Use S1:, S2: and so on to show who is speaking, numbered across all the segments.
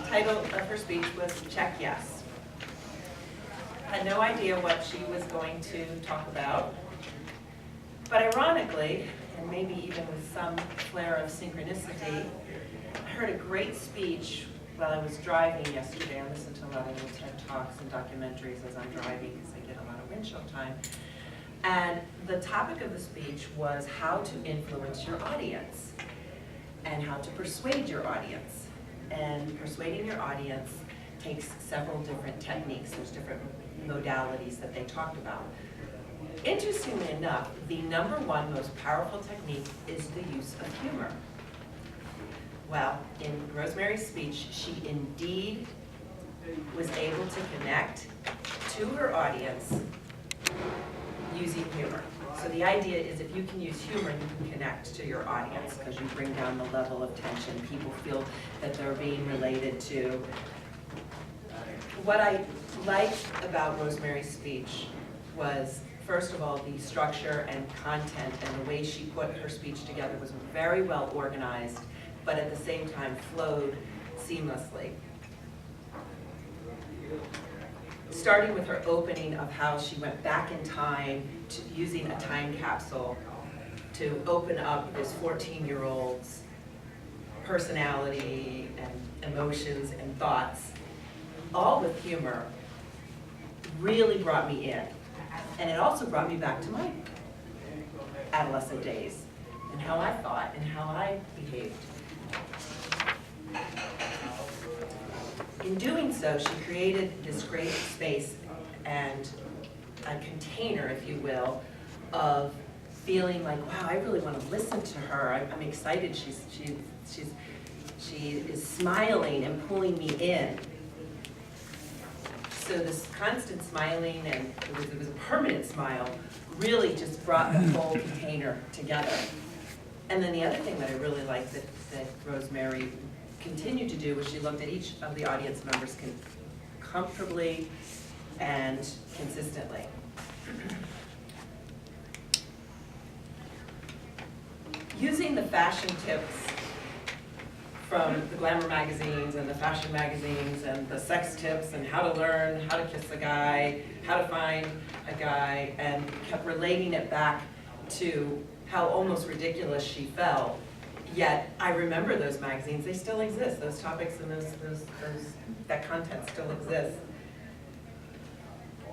S1: title of her speech was Check Yes. Had no idea what she was going to talk about, but ironically, and maybe even with some flair of synchronicity, I heard a great speech while I was driving yesterday. I listen to a lot of little TED Talks and documentaries as I'm driving because I get a lot of windshield time. And the topic of the speech was how to influence your audience and how to persuade your audience. And persuading your audience takes several different techniques. There's different modalities that they talked about. Interestingly enough, the number one most powerful technique is the use of humor. Well, in Rosemary's speech, she indeed was able to connect to her audience using humor. So the idea is if you can use humor, you can connect to your audience because you bring down the level of tension. People feel that they're being related to. What I liked about Rosemary's speech was, first of all, the structure and content and the way she put her speech together was very well organized, but at the same time flowed seamlessly. Starting with her opening of how she went back in time to using a time capsule to open up this 14-year-old's personality and emotions and thoughts, all with humor, really brought me in. And it also brought me back to my adolescent days and how I thought and how I behaved. In doing so, she created this great space and a container, if you will, of feeling like, wow, I really want to listen to her. I'm excited. She is smiling and pulling me in. So this constant smiling, and it was a permanent smile, really just brought the whole container together. And then the other thing that I really liked that Rosemary continued to do was she looked at each of the audience members comfortably and consistently. Using the fashion tips from the glamour magazines and the fashion magazines and the sex tips and how to learn how to kiss a guy, how to find a guy, and kept relating it back to how almost ridiculous she felt. Yet I remember those magazines, they still exist. Those topics and that content still exists.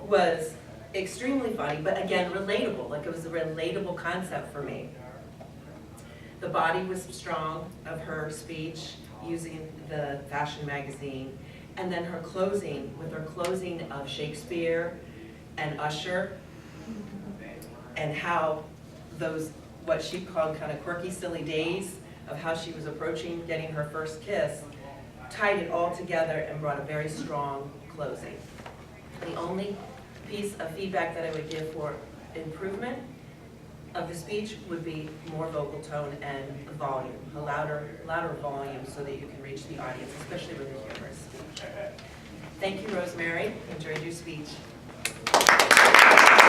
S1: Was extremely funny, but again, relatable. Like, it was a relatable concept for me. The body was strong of her speech using the fashion magazine, and then her closing, with her closing of Shakespeare and Usher, and how those, what she called kind of quirky, silly days of how she was approaching getting her first kiss, tied it all together and brought a very strong closing. The only piece of feedback that I would give for improvement of the speech would be more vocal tone and volume, a louder volume so that you can reach the audience, especially with a humorous speech. Thank you, Rosemary. Enjoyed your speech.